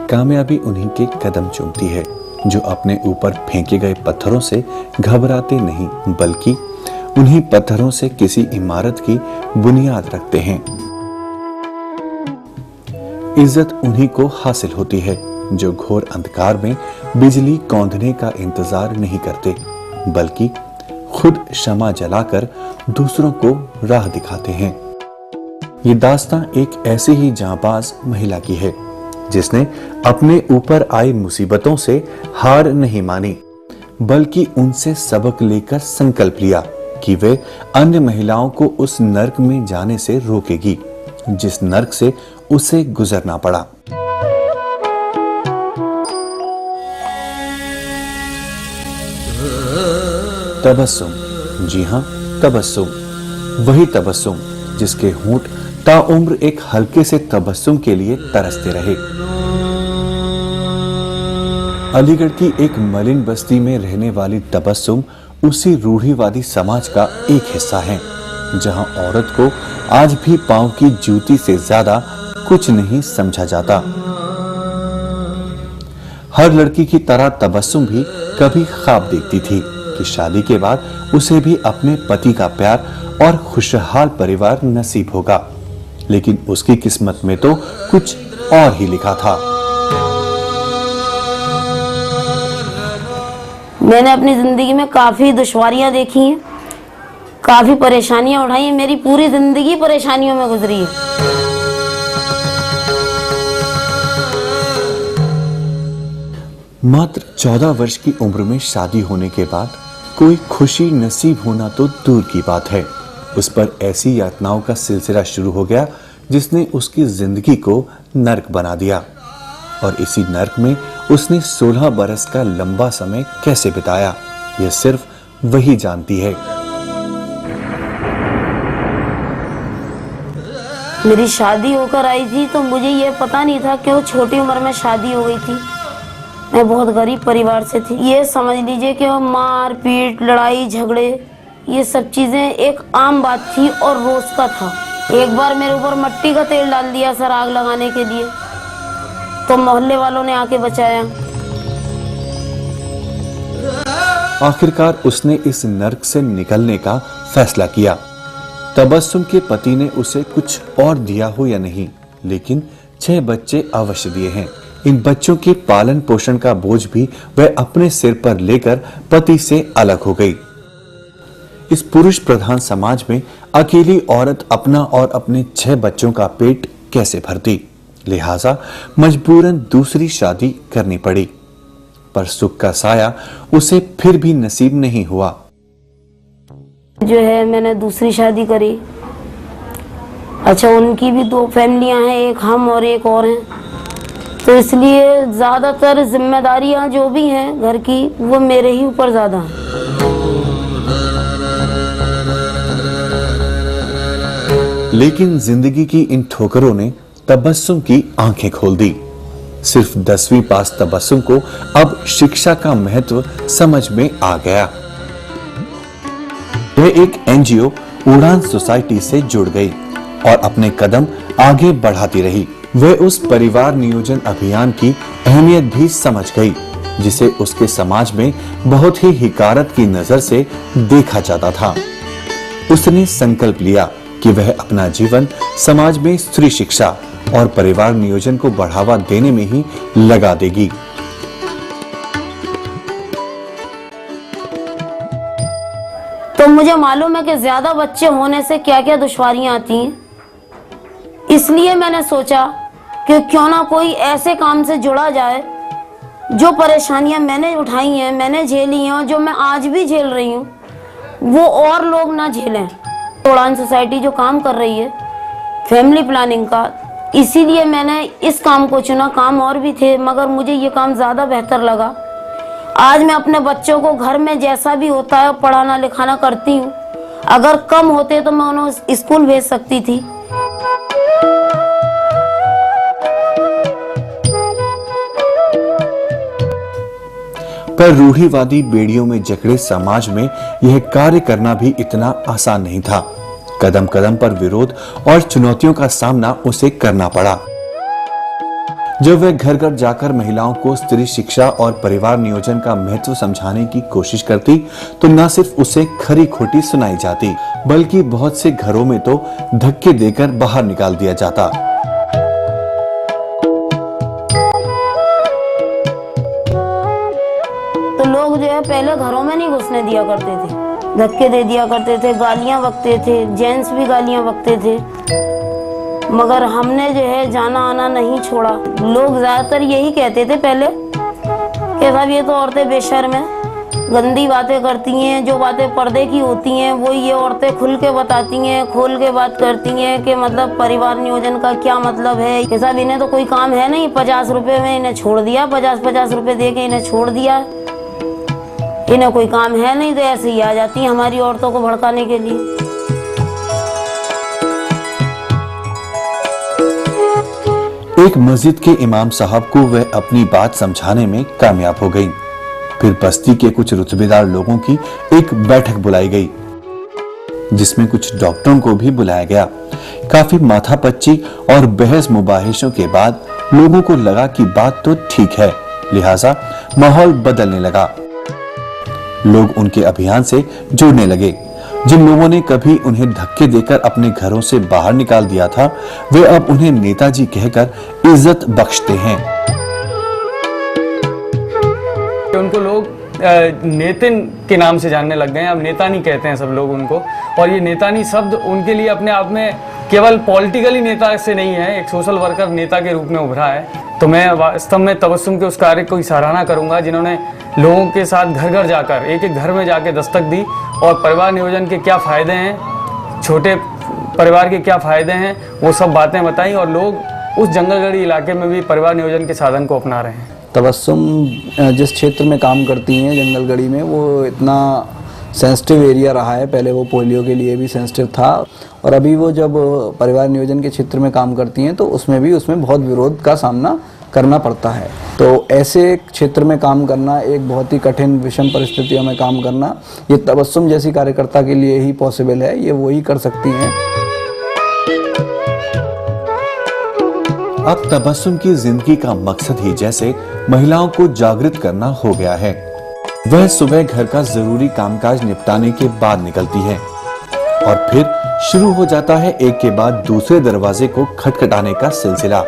कामयाबी उन्हीं के कदम चूमती है जो अपने ऊपर फेंके गए पत्थरों से घबराते नहीं, बल्कि उन्हीं पत्थरों से किसी इमारत की बुनियाद रखते हैं। इज्जत उन्हीं को हासिल होती है जो घोर अंधकार में बिजली कौंधने का इंतजार नहीं करते, बल्कि खुद शमा जलाकर दूसरों को राह दिखाते हैं। ये दास्तां एक ऐसी ही जांबाज महिला की है जिसने अपने ऊपर आई मुसीबतों से हार नहीं मानी, बल्कि उनसे सबक लेकर संकल्प लिया कि वे अन्य महिलाओं को उस नर्क में जाने से रोकेगी जिस नर्क से उसे गुजरना पड़ा। तबस्सुम, जी हां, तबस्सुम, वही तबस्सुम जिसके होंठ ताउम्र एक हल्के से तबस्सुम के लिए तरसते रहे। अलीगढ़ की एक मलिन बस्ती में रहने वाली तबस्सुम उसी रूढ़िवादी समाज का एक हिस्सा है जहां औरत को आज भी पांव की जूती से ज्यादा कुछ नहीं समझा जाता। हर लड़की की तरह तबस्सुम भी कभी ख्वाब देखती थी कि शादी के बाद उसे भी अपने पति का प्यार और खुशहाल परिवार नसीब होगा, लेकिन उसकी किस्मत में तो कुछ और ही लिखा था। मैंने अपनी जिंदगी में काफी दुश्वारियां देखी हैं, काफी परेशानियां उठाई हैं। मेरी पूरी जिंदगी परेशानियों में गुजरी है। मात्र 14 वर्ष की उम्र में शादी होने के बाद कोई खुशी नसीब होना तो दूर की बात है, उस पर ऐसी यातनाओं का सिलसिला शुरू हो गया जिसने उसकी जिंदगी को नर्क बना दिया। और इसी नर्क में उसने 16 बरस का लंबा समय कैसे बिताया, यह सिर्फ वही जानती है। मेरी शादी होकर आई थी तो मुझे ये पता नहीं था कि वो छोटी उम्र में शादी हो गई थी। मैं बहुत गरीब परिवार से थी। ये समझ लीजिए कि वो मार पीट, लड़ाई झगड़े, ये सब चीजें एक आम बात थी और रोज का था। एक बार मेरे ऊपर मिट्टी का तेल डाल दिया सर आग लगाने के लिए, तो मोहल्ले वालों ने आके बचाया। आखिरकार उसने इस नर्क से निकलने का फैसला किया। तबस्सुम के पति ने उसे कुछ और दिया हो या नहीं, लेकिन 6 बच्चे अवश्य दिए हैं। इन बच्चों के पालन पोषण का बोझ भी वह अपने सिर पर लेकर पति से अलग हो गई। इस पुरुष प्रधान समाज में अकेली औरत अपना और अपने 6 बच्चों का पेट कैसे भरती, लिहाजा मजबूरन दूसरी शादी करनी पड़ी। पर सुख का साया उसे फिर भी नसीब नहीं हुआ। जो है मैंने दूसरी शादी करी। अच्छा, उनकी भी 2 फैमिलियां हैं, एक हम और एक और हैं, तो इसलिए ज्यादातर जिम्मेदारियां जो भी हैं घर की वो मेरे ही ऊपर ज्यादा हैं। लेकिन जिंदगी की इन ठोकरों ने तबस्सुम की आंखें खोल दी। सिर्फ 10वीं पास तबस्सुम को अब शिक्षा का महत्व समझ में आ गया। वह एक एनजीओ उड़ान सोसाइटी से जुड़ गई और अपने कदम आगे बढ़ाती रही। वह उस परिवार नियोजन अभियान की अहमियत भी समझ गई जिसे उसके समाज में बहुत ही हिकारत की नजर से देखा जाता था। उसने संकल्प लिया कि वह अपना जीवन समाज में स्त्री शिक्षा और परिवार नियोजन को बढ़ावा देने में ही लगा देगी। तो मुझे मालूम है कि ज्यादा बच्चे होने से क्या क्या दुश्वारियां आती हैं, इसलिए मैंने सोचा कि क्यों ना कोई ऐसे काम से जुड़ा जाए जो परेशानियां मैंने उठाई हैं, मैंने झेली हैं और जो मैं आज भी झेल रही हूँ, वो और लोग ना झेलें। उड़ान सोसाइटी जो काम कर रही है फैमिली प्लानिंग का, इसीलिए मैंने इस काम को चुना। काम और भी थे मगर मुझे ये काम ज़्यादा बेहतर लगा। आज मैं अपने बच्चों को घर में जैसा भी होता है पढ़ाना लिखाना करती हूँ। अगर कम होते तो मैं उन्हें स्कूल भेज सकती थी। पर रूढ़िवादी बेड़ियों में जकड़े समाज में यह कार्य करना भी इतना आसान नहीं था। कदम कदम पर विरोध और चुनौतियों का सामना उसे करना पड़ा। जब वह घर घर जाकर महिलाओं को स्त्री शिक्षा और परिवार नियोजन का महत्व समझाने की कोशिश करती तो न सिर्फ उसे खरी खोटी सुनाई जाती बल्कि बहुत से घरों में तो धक्के देकर बाहर निकाल दिया जाता। तो लोग जो है पहले घरों में नहीं घुसने दिया करते थे, धक्के दे दिया करते थे, गालियां बकते थे, जेंट्स भी गालियां बकते थे, मगर हमने जो है जाना आना नहीं छोड़ा। लोग ज्यादातर यही कहते थे पहले कि साहब ये तो औरतें बेशर्म हैं, गंदी बातें करती हैं, जो बातें पर्दे की होती हैं वो ये औरतें खुल के बताती हैं, खोल के बात करती हैं कि मतलब परिवार नियोजन का क्या मतलब है कि साहब इन्हें तो कोई काम है नहीं, 50 रुपए में इन्हें छोड़ दिया, 50-50 रुपए दे के इन्हें छोड़ दिया, इन्हें कोई काम है नहीं, तो ऐसे ही आ जाती हैं हमारी औरतों को भड़काने के लिए। एक मस्जिद के इमाम साहब को वह अपनी बात समझाने में कामयाब हो गई। फिर बस्ती के कुछ रुतबेदार लोगों की एक बैठक बुलाई गई जिसमें कुछ डॉक्टरों को भी बुलाया गया। काफी माथापच्ची और बहस मुबाहिशों के बाद लोगों को लगा कि बात तो ठीक है, लिहाजा माहौल बदलने लगा। लोग उनके अभियान से जुड़ने लगे। जिन लोगों ने कभी उन्हें धक्के देकर अपने घरों से बाहर निकाल दिया था वे अब उन्हें नेताजी कहकर इज्जत बख्शते हैं। उनको लोग नेतिन के नाम से जानने लग गए हैं, अब नेतानी कहते हैं सब लोग उनको। और ये नेतानी शब्द उनके लिए अपने आप में केवल पॉलिटिकली नेता से नहीं है, एक सोशल वर्कर नेता के रूप में उभरा है। तो मैं वास्तव में तबस्सुम के उस कार्य को सराहना करूंगा जिन्होंने लोगों के साथ घर घर जाकर, एक एक घर में जाके दस्तक दी और परिवार नियोजन के क्या फ़ायदे हैं, छोटे परिवार के क्या फ़ायदे हैं, वो सब बातें बताई और लोग उस जंगलगढ़ी इलाके में भी परिवार नियोजन के साधन को अपना रहे हैं। तबस्सुम जिस क्षेत्र में काम करती हैं जंगलगढ़ी में, वो इतना सेंसिटिव एरिया रहा है। पहले वो पोलियो के लिए भी सेंसिटिव था और अभी वो जब परिवार नियोजन के क्षेत्र में काम करती हैं तो उसमें बहुत विरोध का सामना करना पड़ता है। तो ऐसे क्षेत्र में काम करना, एक बहुत ही कठिन विषम परिस्थितियों में काम करना, ये तबस्सुम जैसी कार्यकर्ता के लिए ही पॉसिबल है, ये वही कर सकती हैं। अब तबस्सुम की जिंदगी का मकसद ही जैसे महिलाओं को जागृत करना हो गया है। वह सुबह घर का जरूरी कामकाज निपटाने के बाद निकलती है और फिर शुरू हो जाता है एक के बाद दूसरे दरवाजे को खटखटाने का सिलसिला।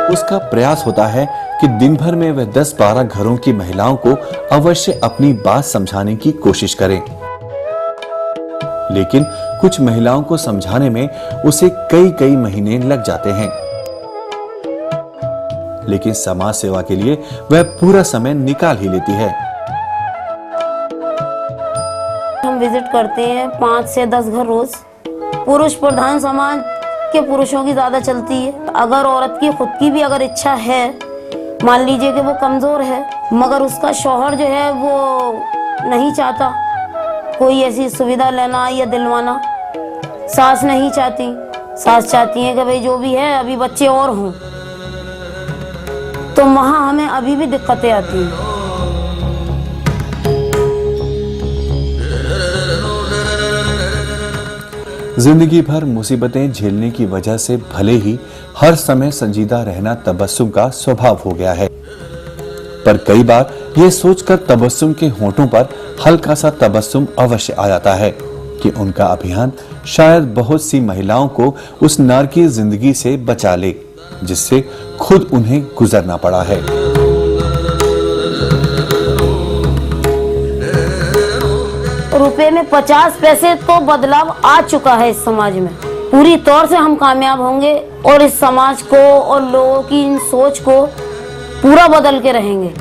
उसका प्रयास होता है कि दिन भर में वह 10-12 घरों की महिलाओं को अवश्य अपनी बात समझाने की कोशिश करें, लेकिन कुछ महिलाओं को समझाने में उसे कई महीने लग जाते हैं। लेकिन समाज सेवा के लिए वह पूरा समय निकाल ही लेती है। हम विजिट करते हैं 5 से 10 घर रोज। पुरुष प्रधान समाज के पुरुषों की ज्यादा चलती है। अगर औरत की खुद की भी अगर इच्छा है, मान लीजिए कि वो कमजोर है मगर उसका शौहर जो है वो नहीं चाहता कोई ऐसी सुविधा लेना या दिलवाना, सास नहीं चाहती, सास चाहती है कि भाई जो भी है अभी बच्चे और हों, तो वहां हमें अभी भी दिक्कतें आती हैं। जिंदगी भर मुसीबतें झेलने की वजह से भले ही हर समय संजीदा रहना तबस्सुम का स्वभाव हो गया है, पर कई बार यह सोचकर तबस्सुम के होंठों पर हल्का सा तबस्सुम अवश्य आ जाता है कि उनका अभियान शायद बहुत सी महिलाओं को उस नारकीय जिंदगी से बचा ले जिससे खुद उन्हें गुजरना पड़ा है। रुपए में 50 पैसे तो बदलाव आ चुका है इस समाज में। पूरी तौर से हम कामयाब होंगे और इस समाज को और लोगों की इन सोच को पूरा बदल के रहेंगे।